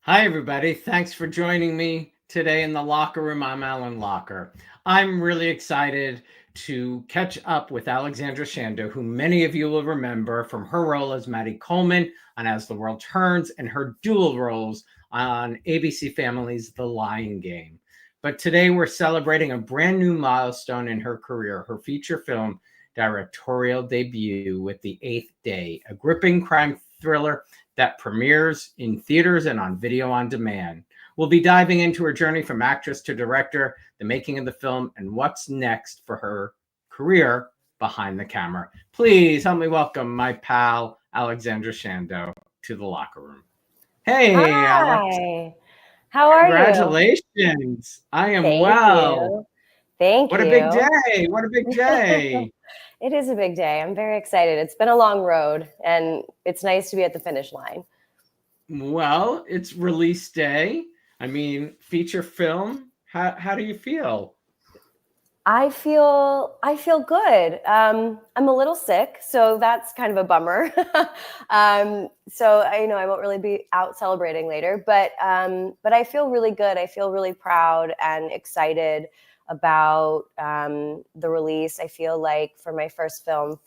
Hi, everybody. Thanks for joining me today in the Locher Room. I'm Alan Locher. I'm really excited to catch up with Alexandra Chando, who many of you will remember from her role as Maddie Coleman on As the World Turns and her dual roles on ABC Family's The Lying Game. But today we're celebrating a brand new milestone in her career, her feature film directorial debut with The Eighth Day, a gripping crime thriller that premieres in theaters and on video on demand. We'll be diving into her journey from actress to director, the making of the film, and what's next for her career behind the camera. Please help me welcome my pal, Alexandra Chando, to the Locher Room. Hey, Alex. Hi, how are you? Congratulations. I am Thank well. you. Thank What a big you. day. What a big day. It is a big day. I'm very excited. It's been a long road and it's nice to be at the finish line. Well, it's release day. I mean, feature film. How do you feel? I feel good. I'm a little sick, so that's kind of a bummer. So I know I won't really be out celebrating later, but I feel really good. I feel really proud and excited about the release. I feel like for my first film,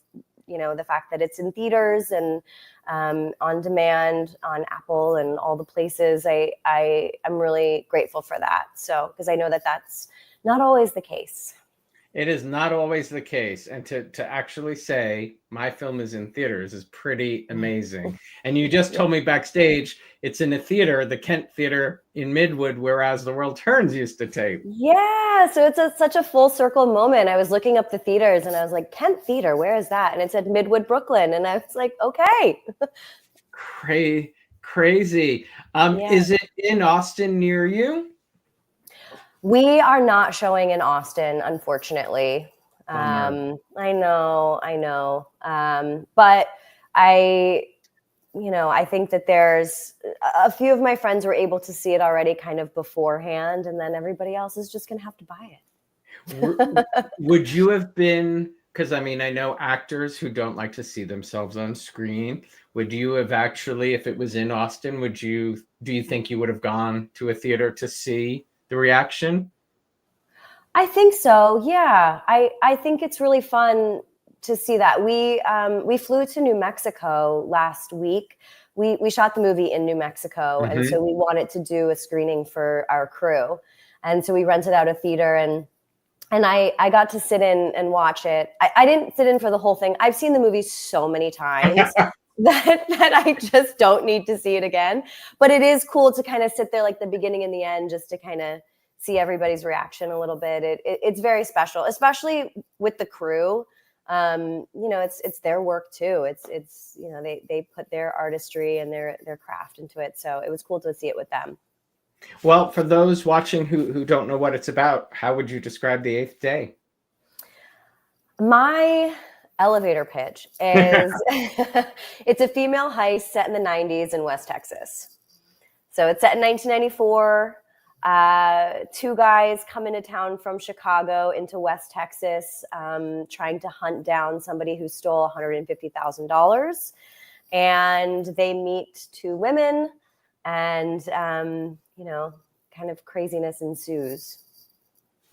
the fact that it's in theaters and on demand on Apple and all the places, I am really grateful for that. So because I know that that's not always the case. It is not always the case. And to actually say my film is in theaters is pretty amazing. And you just told me backstage it's in a theater, the Kent Theater in Midwood, where As the World Turns used to tape. Yeah, so it's such a full circle moment. I was looking up the theaters and I was like, Kent Theater, where is that? And it said Midwood, Brooklyn. And I was like, okay. Crazy. Yeah. Is it in Austin near you? We are not showing in Austin, unfortunately. Bummer. I know. But I think that there's a few of my friends were able to see it already kind of beforehand, and then everybody else is just going to have to buy it. Would you have been, because I mean, I know actors who don't like to see themselves on screen. Would you have actually, if it was in Austin, do you think you would have gone to a theater to see the reaction? I think so. Yeah, I think it's really fun to see that. We flew to New Mexico last week. We shot the movie in New Mexico, and so we wanted to do a screening for our crew, and so we rented out a theater and I got to sit in and watch it. I didn't sit in for the whole thing. I've seen the movie so many times that I just don't need to see it again. But it is cool to kind of sit there like the beginning and the end just to kind of see everybody's reaction a little bit. It's very special, especially with the crew. It's their work too. It's they put their artistry and their craft into it. So it was cool to see it with them. Well, for those watching who don't know what it's about, how would you describe The Eighth Day? My elevator pitch is it's a female heist set in the 90s in West Texas. So it's set in 1994. Two guys come into town from Chicago into West Texas, trying to hunt down somebody who stole $150,000. And they meet two women and, kind of craziness ensues.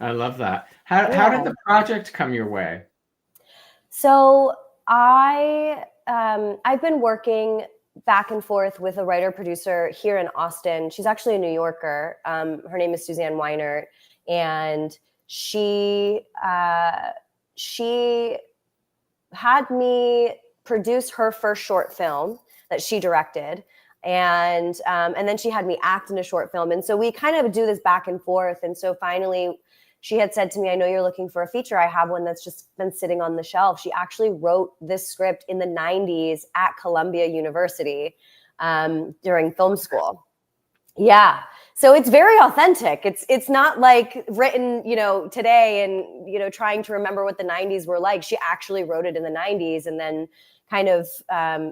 I love that. How did the project come your way? So I've been working back and forth with a writer producer here in Austin. She's actually a New Yorker. Her name is Suzanne Weiner, and she had me produce her first short film that she directed. And then she had me act in a short film. And so we kind of do this back and forth. And so finally she had said to me, I know you're looking for a feature. I have one that's just been sitting on the shelf. She actually wrote this script in the 90s at Columbia University during film school. Yeah. So it's very authentic. It's not like written, today and, trying to remember what the 90s were like. She actually wrote it in the 90s and then kind of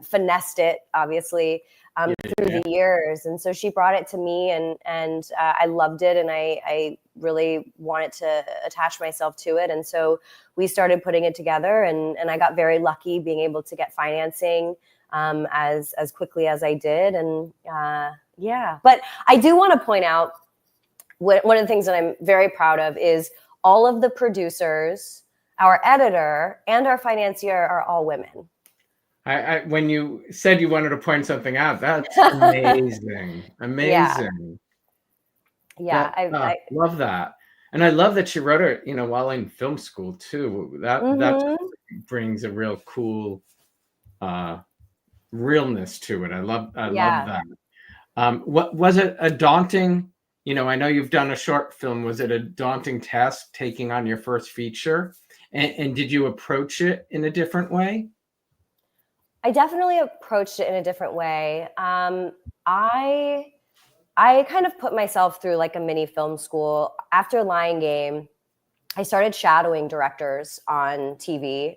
finessed it, obviously, through the years. And so she brought it to me and I loved it. And I really wanted to attach myself to it. And so we started putting it together and I got very lucky being able to get financing as quickly as I did. And Yeah. But I do want to point out one of the things that I'm very proud of is all of the producers, our editor, and our financier are all women. When you said you wanted to point something out, that's amazing. Amazing. Yeah. I Love that. And I love that she wrote it, while in film school too. That brings a real cool realness to it. I love that. What was it a daunting, I know you've done a short film. Was it a daunting task taking on your first feature? And did you approach it in a different way? I definitely approached it in a different way. I kind of put myself through like a mini film school. After Lion Game, I started shadowing directors on TV.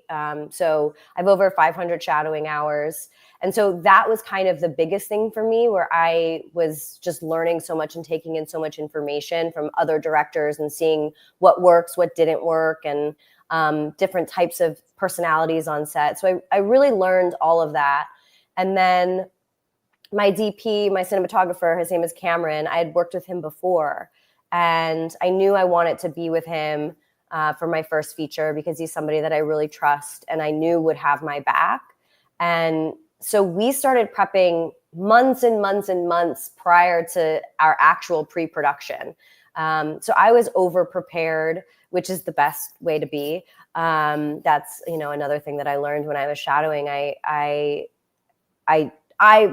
So I have over 500 shadowing hours. And so that was kind of the biggest thing for me, where I was just learning so much and taking in so much information from other directors and seeing what works, what didn't work, and different types of personalities on set. So I really learned all of that. And then my DP, my cinematographer, his name is Cameron. I had worked with him before, and I knew I wanted to be with him for my first feature because he's somebody that I really trust and I knew would have my back. And so we started prepping months and months and months prior to our actual pre-production. So I was over-prepared, which is the best way to be. That's, another thing that I learned when I was shadowing. I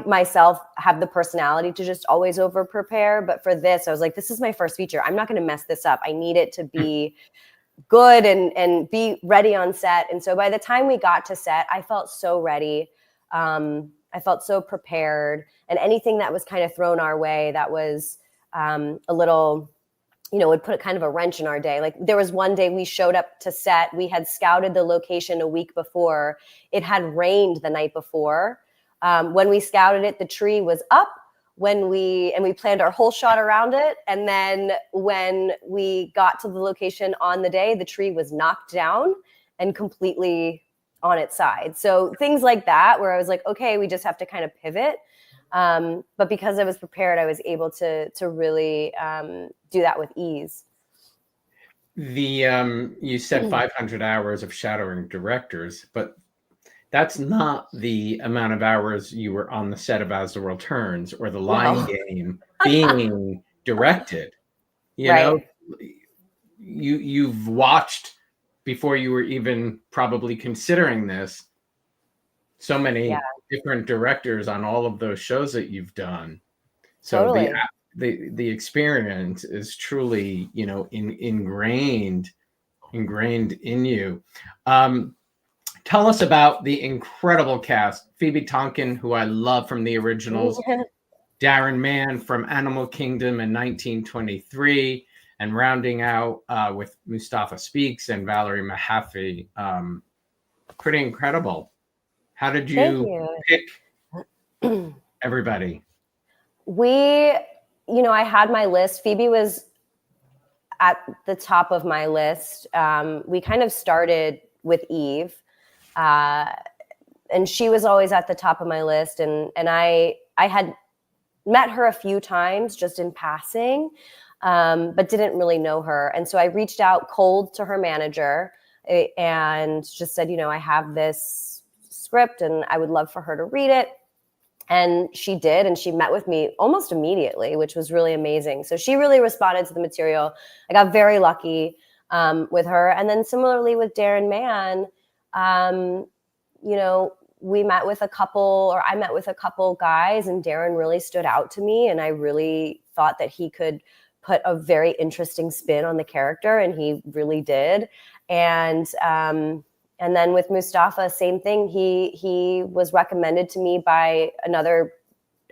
myself have the personality to just always over-prepare. But for this, I was like, this is my first feature. I'm not going to mess this up. I need it to be good and be ready on set. And so by the time we got to set, I felt so ready. I felt so prepared. And anything that was kind of thrown our way that was a little, would put kind of a wrench in our day. Like there was one day we showed up to set. We had scouted the location a week before. It had rained the night before. When we scouted it, the tree was up and we planned our whole shot around it. And then when we got to the location on the day, the tree was knocked down and completely on its side. So things like that, where I was like, okay, we just have to kind of pivot. But because I was prepared, I was able to really do that with ease. You said 500 hours of shadowing directors, but that's not the amount of hours you were on the set of As the World Turns or The Lion Game being directed. You've watched, before you were even probably considering this, so many different directors on all of those shows that you've done. So totally. the experience is truly, ingrained in you. Tell us about the incredible cast. Phoebe Tonkin, who I love from the originals, Darren Mann from Animal Kingdom in 1923, and rounding out with Mustafa Speaks and Valerie Mahaffey. Pretty incredible. How did you pick everybody? I had my list. Phoebe was at the top of my list. We kind of started with Eve. And she was always at the top of my list. And I had met her a few times just in passing, but didn't really know her. And so I reached out cold to her manager and just said, I have this script and I would love for her to read it. And she did, and she met with me almost immediately, which was really amazing. So she really responded to the material. I got very lucky with her. And then similarly with Darren Mann, I met with a couple guys, and Darren really stood out to me. And I really thought that he could put a very interesting spin on the character, and he really did. And then with Mustafa, same thing. He was recommended to me by another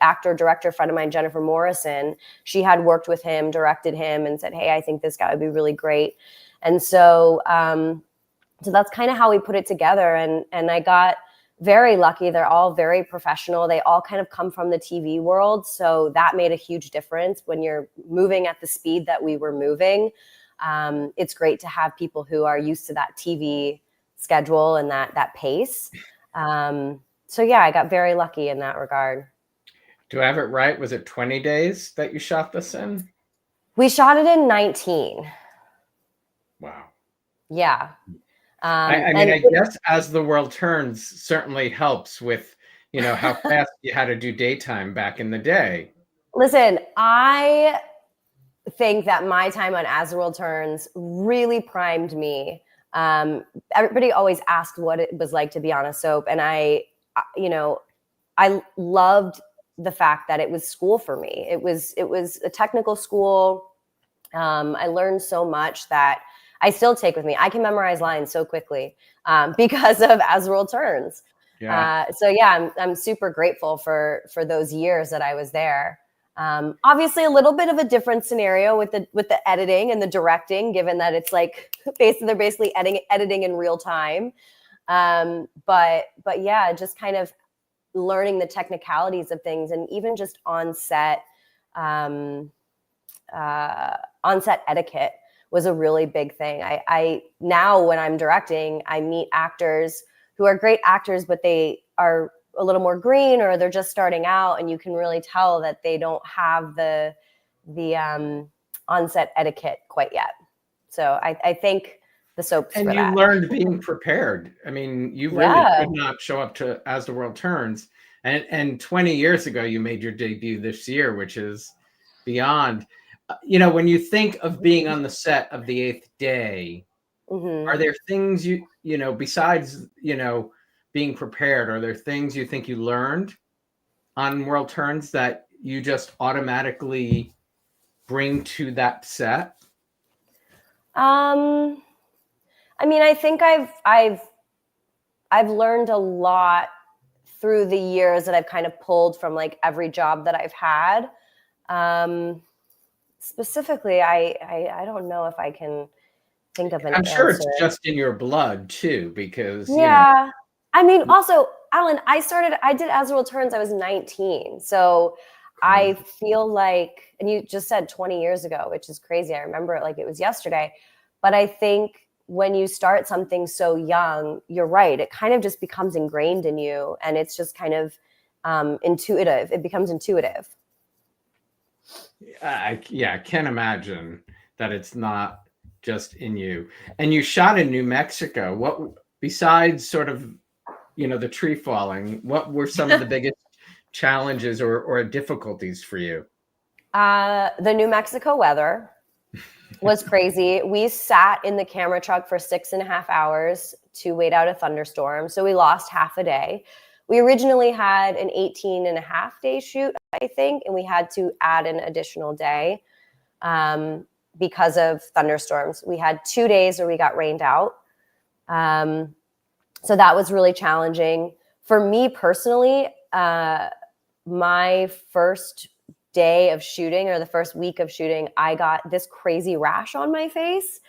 actor, director friend of mine, Jennifer Morrison. She had worked with him, directed him, and said, hey, I think this guy would be really great. And so that's kind of how we put it together. And I got very lucky. They're all very professional. They all kind of come from the TV world. So that made a huge difference when you're moving at the speed that we were moving. It's great to have people who are used to that TV schedule and that pace. So yeah, I got very lucky in that regard. Do I have it right? Was it 20 days that you shot this in? We shot it in 19. Wow. Yeah. I mean, And I guess As the World Turns certainly helps with, how fast you had to do daytime back in the day. listen, I think that my time on As the World Turns really primed me. Everybody always asked what it was like to be on a soap, and I loved the fact that it was school for me. It was a technical school. I learned so much that I still take with me. I can memorize lines so quickly because of As the World Turns. Yeah. So yeah, I'm super grateful for those years that I was there. Obviously, a little bit of a different scenario with the editing and the directing, given that it's like they're basically editing in real time. But yeah, just kind of learning the technicalities of things, and even just on-set etiquette was a really big thing. I now, when I'm directing, I meet actors who are great actors, but they are a little more green, or they're just starting out, and you can really tell that they don't have the on-set etiquette quite yet. So I think the soaps And for you that. learned being prepared. I mean, you really Yeah. could not show up to As the World Turns. And 20 years ago, you made your debut this year, which is beyond. When you think of being on the set of The Eighth Day, Mm-hmm. are there things besides, being prepared, are there things you think you learned on World Turns that you just automatically bring to that set? I mean, I think I've learned a lot through the years that I've kind of pulled from like every job that I've had. Specifically, I don't know if I can think of an I'm sure answer. it's just in your blood too, because Yeah. I mean, also, Alan, I did As the World Turns, I was 19. So I feel like, and you just said 20 years ago, which is crazy. I remember it like it was yesterday. But I think when you start something so young, you're right. It kind of just becomes ingrained in you, and it's just kind of intuitive. It becomes intuitive. I can't imagine that it's not just in you. And you shot in New Mexico. What, besides sort of, the tree falling, what were some of the biggest challenges or difficulties for you? The New Mexico weather was crazy. We sat in the camera truck for 6.5 hours to wait out a thunderstorm. So we lost half a day. We originally had an 18.5-day shoot, I think, and we had to add an additional day because of thunderstorms. We had 2 days where we got rained out. So that was really challenging. For me personally, my first day of shooting, or the first week of shooting, I got this crazy rash on my face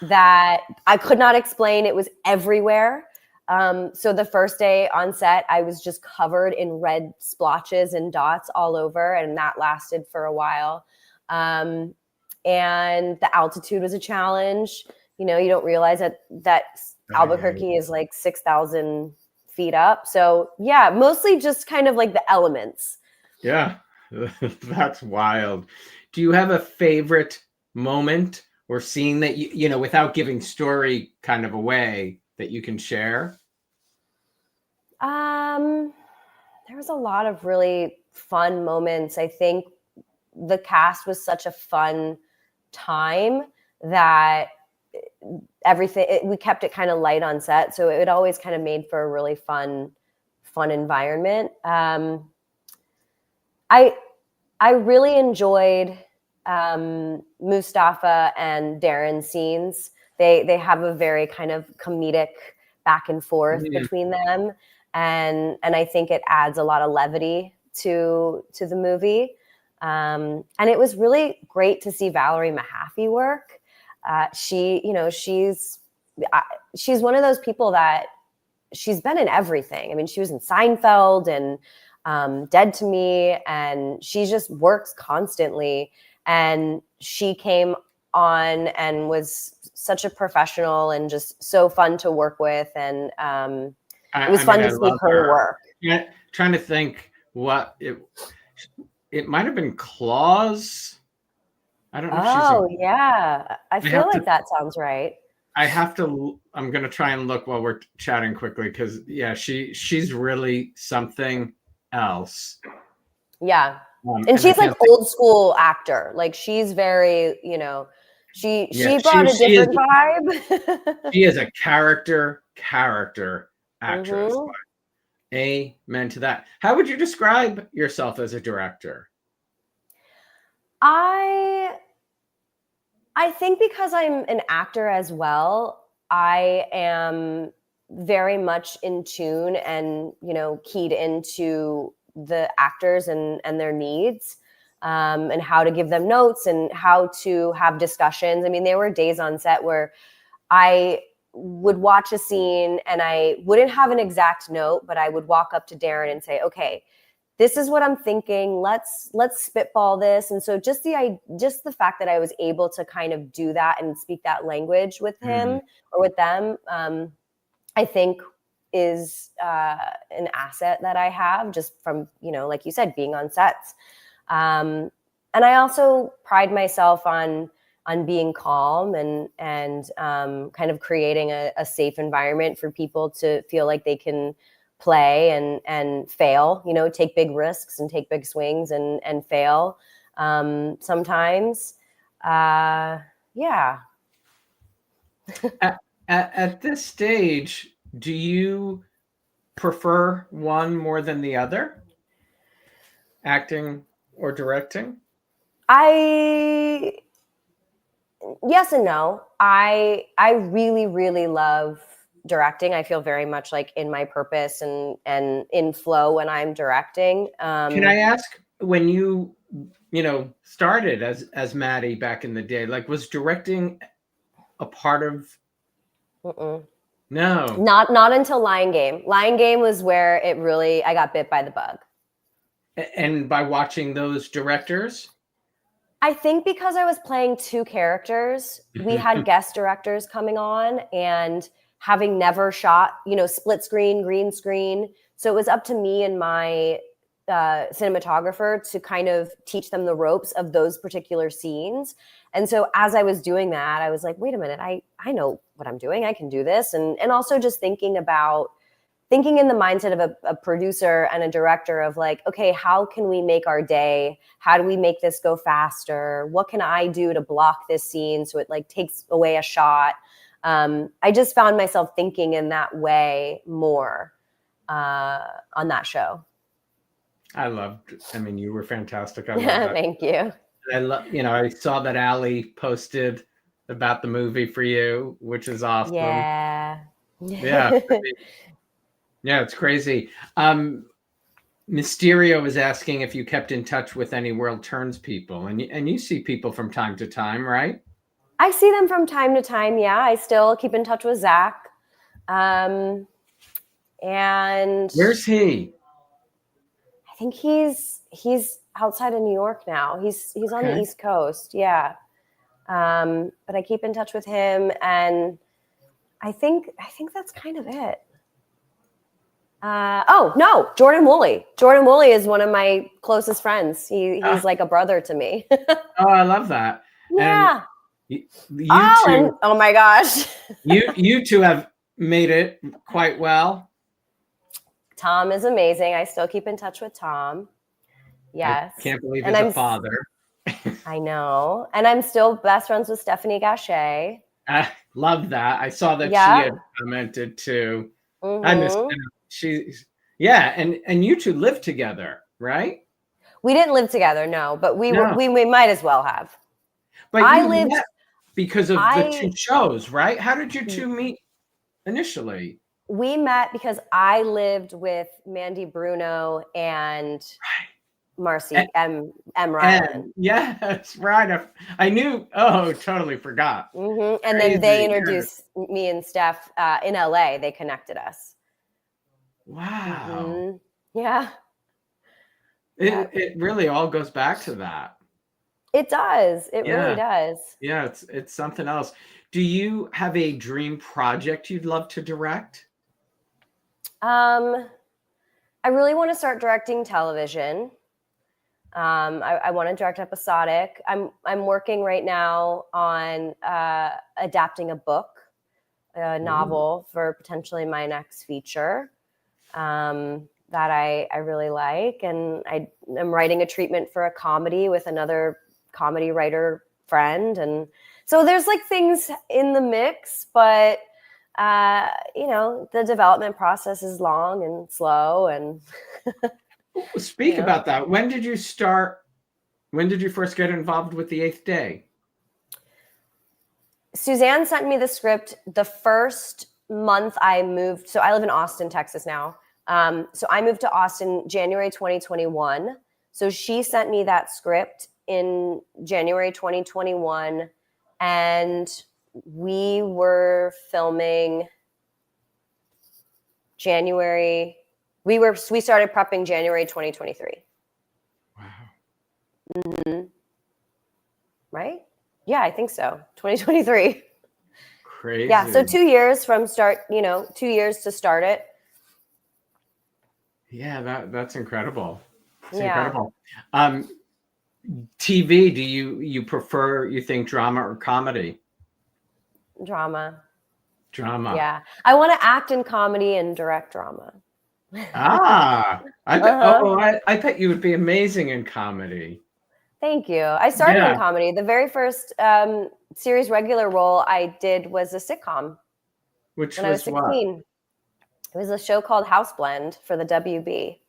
that I could not explain. It was everywhere. So the first day on set, I was just covered in red splotches and dots all over, and that lasted for a while. And the altitude was a challenge. You don't realize that Albuquerque is like 6,000 feet up. So yeah, mostly just kind of like the elements. Yeah, that's wild. Do you have a favorite moment or scene that without giving story kind of away, that you can share? There was a lot of really fun moments. I think the cast was such a fun time that we kept it kind of light on set, so it always kind of made for a really fun environment. I really enjoyed Mustafa and Darren's scenes. They have a very kind of comedic back and forth between them, and I think it adds a lot of levity to the movie. And it was really great to see Valerie Mahaffey work. She's one of those people that she's been in everything. I mean, she was in Seinfeld and Dead to Me, and she just works constantly. And she came on and was such a professional and just so fun to work with. And it was fun to see her work. Yeah, trying to think It might have been Claus. I don't know if she's. Oh, yeah. I feel have to. like that sounds right. I'm gonna try and look while we're chatting quickly because yeah, she's really something else. Yeah. And And I she's like can't think. old school actor. Like she's very, Yeah, she brought a different she vibe. is a character actress. Hmm. Amen to that. How would you describe yourself as a director? I I think because I'm an actor as well, I am very much in tune and, keyed into the actors and their needs, and how to give them notes and how to have discussions. I mean, there were days on set where I would watch a scene and I wouldn't have an exact note, but I would walk up to Darren and say, okay, this is what I'm thinking. Let's spitball this. And so just the fact that I was able to kind of do that and speak that language with him or with them, I think is an asset that I have just from, like you said, being on sets. And I also pride myself on being calm and kind of creating a safe environment for people to feel like they can play and fail, take big risks and take big swings and fail sometimes. Yeah. At this stage, do you prefer one more than the other? Acting or directing? Yes and no. I really, really love directing. I feel very much like in my purpose and in flow when I'm directing. Can I ask, when you started as Maddie back in the day, like, was directing a part of? No. Not until Lion Game. Lion Game was where I got bit by the bug. And by watching those directors? I think because I was playing two characters, we had guest directors coming on and having never shot, split screen, green screen. So it was up to me and my cinematographer to kind of teach them the ropes of those particular scenes. And so as I was doing that, I was like, wait a minute, I know what I'm doing. I can do this. And also just thinking in the mindset of a producer and a director of like, okay, how can we make our day? How do we make this go faster? What can I do to block this scene so it like takes away a shot? I just found myself thinking in that way more on that show. You were fantastic. I love that. Thank you. I saw that Ali posted about the movie for you, which is awesome. Yeah. Yeah. Yeah, it's crazy. Mysterio is asking if you kept in touch with any World Turns people, and you see people from time to time, right? I see them from time to time. Yeah, I still keep in touch with Zach. And where's he? I think he's outside of New York now. He's on the East Coast. Yeah. But I keep in touch with him, and I think that's kind of it. Oh no, Jordan Woolley. Jordan Woolley is one of my closest friends. He's like a brother to me. Oh, I love that. Yeah. And you two, oh my gosh. you two have made it quite well. Tom is amazing. I still keep in touch with Tom. Yes. I can't believe he's a father. I know. And I'm still best friends with Stephanie Gachet. I love that. I saw that she had commented too. I miss and you two live together, right? We didn't live together, no, but we might as well have. But I lived because of the two shows, right? How did you two meet initially? We met because I lived with Mandy Bruno and Marcy M. Ryan. Yes, right. I knew. Oh, totally forgot. And then they introduced me and Steph in LA. They connected us. Wow. Yeah. It really all goes back to that. It does. It really does. Yeah, it's something else. Do you have a dream project you'd love to direct? I really want to start directing television. I want to direct episodic. I'm working right now on adapting a book, a novel for potentially my next feature that I really like. And I am writing a treatment for a comedy with another comedy writer friend. And so there's like things in the mix, but the development process is long and slow. And Speak about that. When did you first get involved with The Eighth Day? Suzanne sent me the script the first month I moved. So I live in Austin, Texas now. So I moved to Austin January 2021. So she sent me that script in January 2021. And we were filming January. We started prepping January 2023. Wow. Mm-hmm. Right? Yeah, I think so. 2023. Crazy. Yeah, so 2 years from start, 2 years to start it. Yeah, that's incredible. It's Yeah. incredible. TV, do you prefer, you think, drama or comedy? Drama. Drama. Yeah. I want to act in comedy and direct drama. I bet you would be amazing in comedy. Thank you. I started in comedy. The very first series regular role I did was a sitcom. Which when I was 16. What? It was a show called House Blend for the WB.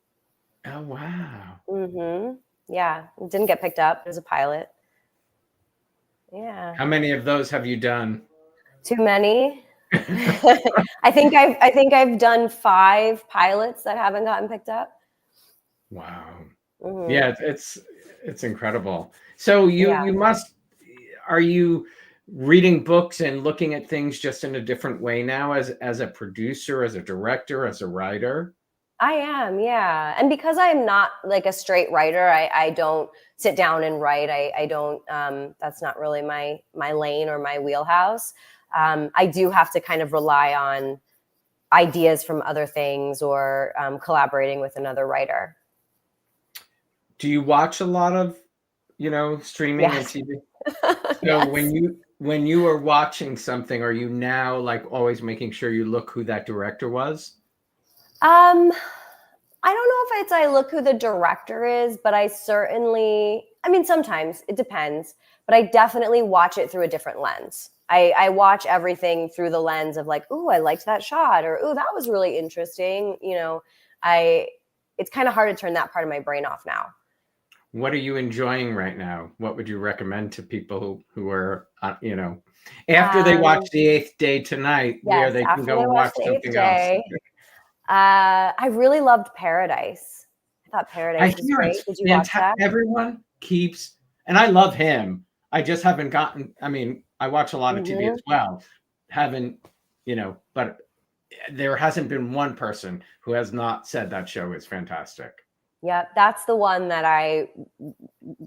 Oh, wow. Mm-hmm. Yeah. It didn't get picked up. It was a pilot. Yeah. How many of those have you done? Too many. I think I've done 5 pilots that haven't gotten picked up. Wow. Mm-hmm. Yeah, it's incredible. So are you reading books and looking at things just in a different way now as a producer, as a director, as a writer? I am, yeah. And because I'm not like a straight writer, I don't sit down and write. I don't, that's not really my lane or my wheelhouse. I do have to kind of rely on ideas from other things or collaborating with another writer. Do you watch a lot of, streaming and TV? So Yes. when you are watching something, are you now like always making sure you look who that director was? I don't know if I look who the director is, but sometimes it depends, but I definitely watch it through a different lens. I watch everything through the lens of like, ooh, I liked that shot, or ooh, that was really interesting. It's kind of hard to turn that part of my brain off now. What are you enjoying right now? What would you recommend to people who are, after they watch The Eighth Day tonight, where they can go and watch something else? I really loved Paradise. I thought Paradise was great. Did you watch that? Everyone keeps, and I love him. I just haven't gotten, I watch a lot of TV as well. But there hasn't been one person who has not said that show is fantastic. Yeah, that's the one that I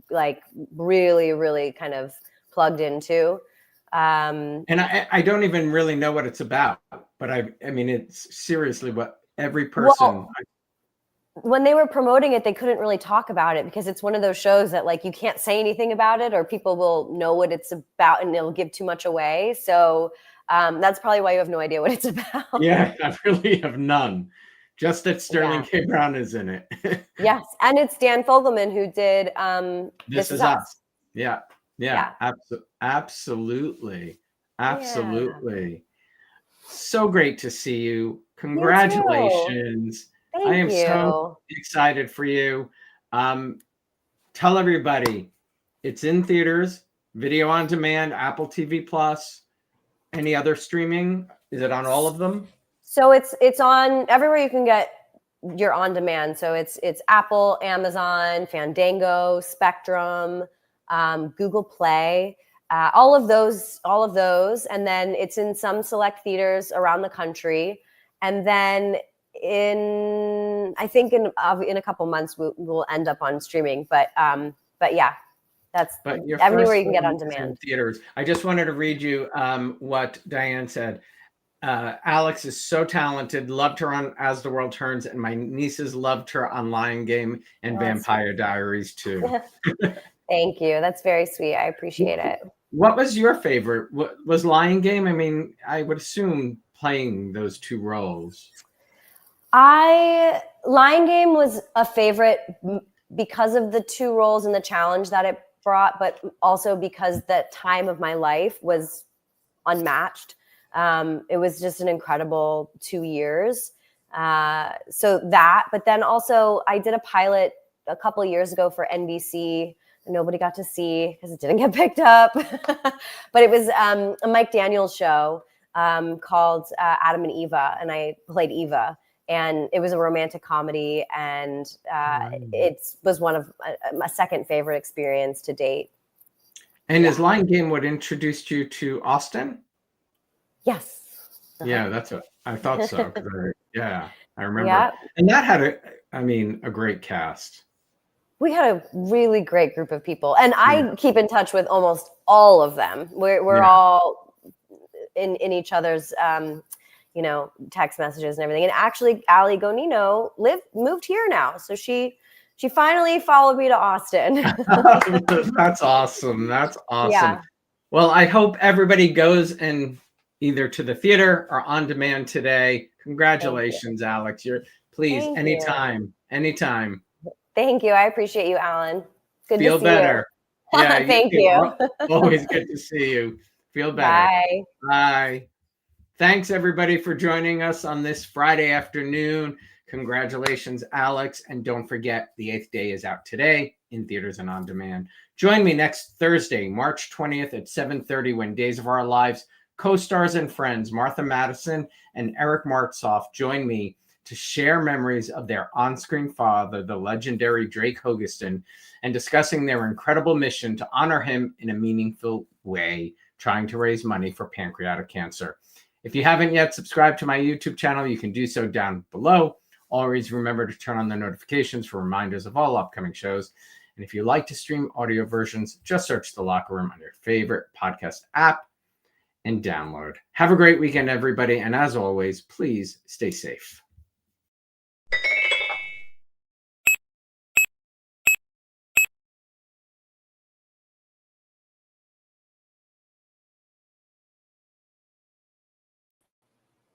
like really, really kind of plugged into. And I don't even really know what it's about, but it's seriously what every person. Well, when they were promoting it, they couldn't really talk about it because it's one of those shows that like you can't say anything about it or people will know what it's about and it'll give too much away. So that's probably why you have no idea what it's about. Yeah, I really have none. Just that Sterling K. Brown is in it. Yes, and it's Dan Fogelman who did This Is Us. Yeah. Absolutely. Yeah. So great to see you. Congratulations. Thank you. So excited for you. Tell everybody it's in theaters, video on demand, Apple TV Plus. Any other streaming? Is it on all of them? So it's on everywhere you can get your on demand. So it's Apple, Amazon, Fandango, Spectrum, Google Play, all of those, and then it's in some select theaters around the country. And then I think in a couple months we'll end up on streaming. But yeah, that's everywhere you can get on demand. Theaters. I just wanted to read you what Diane said. Alex is so talented. Loved her on As the World Turns, and my nieces loved her on Lion Game and Vampire Diaries too. Thank you. That's very sweet. I appreciate it. What was your favorite? What was Lion Game? I mean, I would assume playing those two roles. Lion Game was a favorite because of the two roles and the challenge that it brought, but also because the time of my life was unmatched. It was just an incredible 2 years. So that, but then also I did a pilot a couple of years ago for NBC. Nobody got to see because it didn't get picked up. But it was a Mike Daniels show called Adam and Eva, and I played Eva. And it was a romantic comedy, and it was one of my second favorite experience to date. And is Lion Game what introduced you to Austin? Yes. Yeah, that's what I thought so. Yeah, I remember. Yeah. And that had a great cast. We had a really great group of people, and I keep in touch with almost all of them. We're all in each other's text messages and everything. And actually, Ali Gonino moved here now, so she finally followed me to Austin. That's awesome. That's awesome. Yeah. Well, I hope everybody goes and either to the theater or on demand today. Congratulations, Alex. Please, anytime. Thank you. I appreciate you, Alan. Good Feel to see better. you. Yeah, Thank you. Always good to see you. Feel better. Bye. Bye. Thanks, everybody, for joining us on this Friday afternoon. Congratulations, Alex. And don't forget, The Eighth Day is out today in theaters and on demand. Join me next Thursday, March 20th at 7:30 when Days of Our Lives co-stars and friends Martha Madison and Eric Martzoff join me to share memories of their on-screen father, the legendary Drake Hogestyn, and discussing their incredible mission to honor him in a meaningful way, trying to raise money for pancreatic cancer. If you haven't yet subscribed to my YouTube channel, you can do so down below. Always remember to turn on the notifications for reminders of all upcoming shows. And if you like to stream audio versions, just search The Locker Room on your favorite podcast app and download. Have a great weekend, everybody. And as always, please stay safe.